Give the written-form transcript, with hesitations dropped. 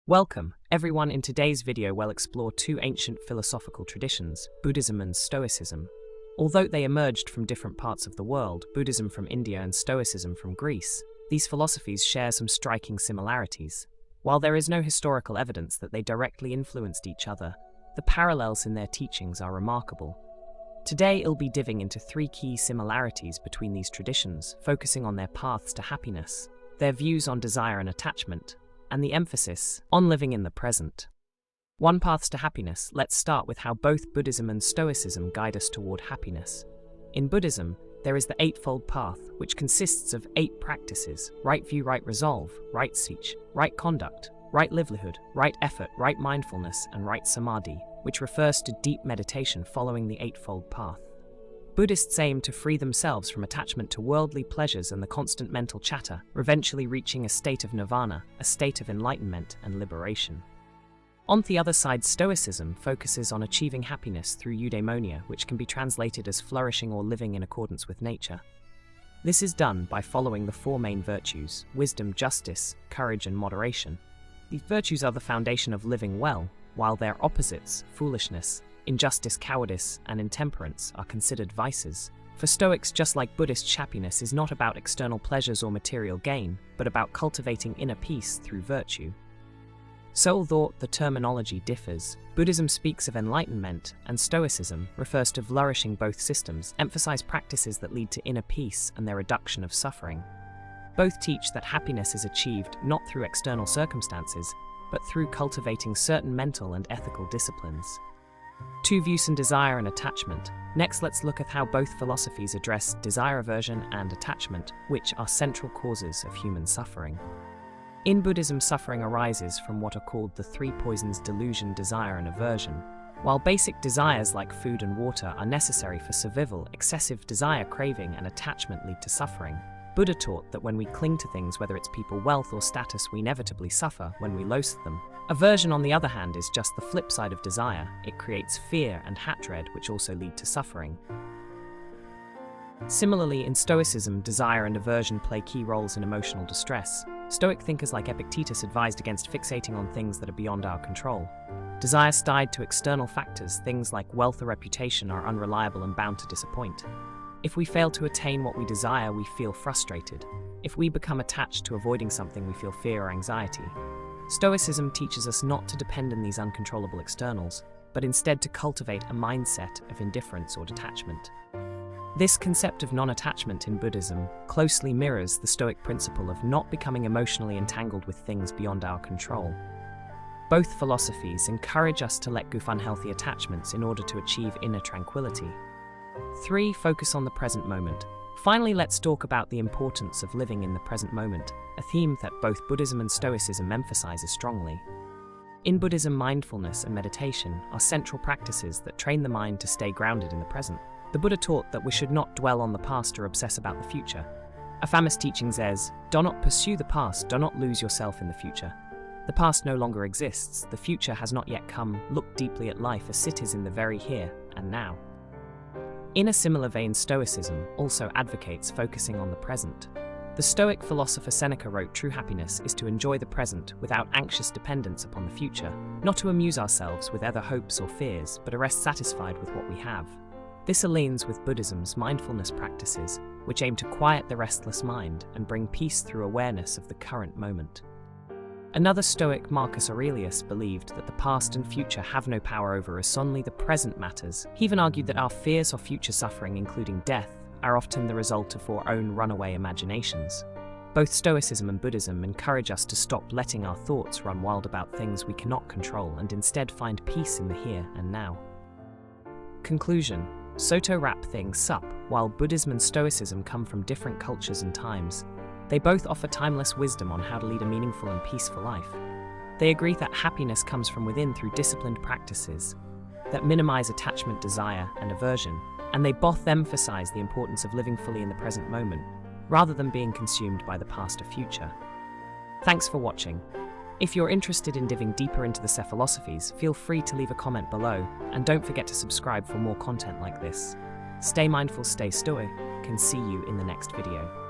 Welcome, everyone. In today's video, we'll explore two ancient philosophical traditions, Buddhism and Stoicism. Although they emerged from different parts of the world, Buddhism from India and Stoicism from Greece, these philosophies share some striking similarities. While there is no historical evidence that they directly influenced each other, the parallels in their teachings are remarkable. Today, I'll be diving into three key similarities between these traditions, focusing on their paths to happiness, their views on desire and attachment, and the emphasis on living in the present. One paths to happiness. Let's start with how both Buddhism and Stoicism guide us toward happiness. In Buddhism, there is the Eightfold Path, which consists of 8 practices: right view, right resolve, right speech, right conduct, right livelihood, right effort, right mindfulness, and right samadhi, which refers to deep meditation following the Eightfold Path. Buddhists aim to free themselves from attachment to worldly pleasures and the constant mental chatter, eventually reaching a state of nirvana, a state of enlightenment and liberation. On the other side, Stoicism focuses on achieving happiness through eudaimonia, which can be translated as flourishing or living in accordance with nature. This is done by following the 4 main virtues: wisdom, justice, courage, and moderation. These virtues are the foundation of living well, while their opposites, foolishness, injustice, cowardice, and intemperance, are considered vices. For Stoics, just like Buddhists, happiness is not about external pleasures or material gain, but about cultivating inner peace through virtue. So although the terminology differs, Buddhism speaks of enlightenment, and Stoicism refers to flourishing. Both systems emphasize practices that lead to inner peace and their reduction of suffering. Both teach that happiness is achieved not through external circumstances, but through cultivating certain mental and ethical disciplines. 2 views on desire and attachment. Next, let's look at how both philosophies address desire, aversion, and attachment, which are central causes of human suffering. In Buddhism, suffering arises from what are called the 3 poisons: delusion, desire, and aversion. While basic desires like food and water are necessary for survival, excessive desire, craving, and attachment lead to suffering. Buddha taught that when we cling to things, whether it's people, wealth, or status, we inevitably suffer when we lose them. Aversion, on the other hand, is just the flip side of desire. It creates fear and hatred, which also lead to suffering. Similarly, in Stoicism, desire and aversion play key roles in emotional distress. Stoic thinkers like Epictetus advised against fixating on things that are beyond our control. Desire is tied to external factors. Things like wealth or reputation are unreliable and bound to disappoint. If we fail to attain what we desire, we feel frustrated. If we become attached to avoiding something, we feel fear or anxiety. Stoicism teaches us not to depend on these uncontrollable externals, but instead to cultivate a mindset of indifference or detachment. This concept of non-attachment in Buddhism closely mirrors the Stoic principle of not becoming emotionally entangled with things beyond our control. Both philosophies encourage us to let go of unhealthy attachments in order to achieve inner tranquility. 3. Focus on the present moment. Finally, let's talk about the importance of living in the present moment, a theme that both Buddhism and Stoicism emphasizes strongly. In Buddhism, mindfulness and meditation are central practices that train the mind to stay grounded in the present. The Buddha taught that we should not dwell on the past or obsess about the future. A famous teaching says, "Do not pursue the past, do not lose yourself in the future. The past no longer exists, the future has not yet come. Look deeply at life as it is in the very here and now." In a similar vein, Stoicism also advocates focusing on the present. The Stoic philosopher Seneca wrote, "True happiness is to enjoy the present without anxious dependence upon the future, not to amuse ourselves with other hopes or fears, but to rest satisfied with what we have." This aligns with Buddhism's mindfulness practices, which aim to quiet the restless mind and bring peace through awareness of the current moment. Another Stoic, Marcus Aurelius, believed that the past and future have no power over us, only the present matters. He even argued that our fears of future suffering, including death, are often the result of our own runaway imaginations. Both Stoicism and Buddhism encourage us to stop letting our thoughts run wild about things we cannot control and instead find peace in the here and now. Conclusion. So to wrap things up, while Buddhism and Stoicism come from different cultures and times, they both offer timeless wisdom on how to lead a meaningful and peaceful life. They agree that happiness comes from within through disciplined practices that minimize attachment, desire, and aversion, and they both emphasize the importance of living fully in the present moment, rather than being consumed by the past or future. Thanks for watching. If you're interested in diving deeper into the philosophies, feel free to leave a comment below, and don't forget to subscribe for more content like this. Stay mindful, stay stoic, and see you in the next video.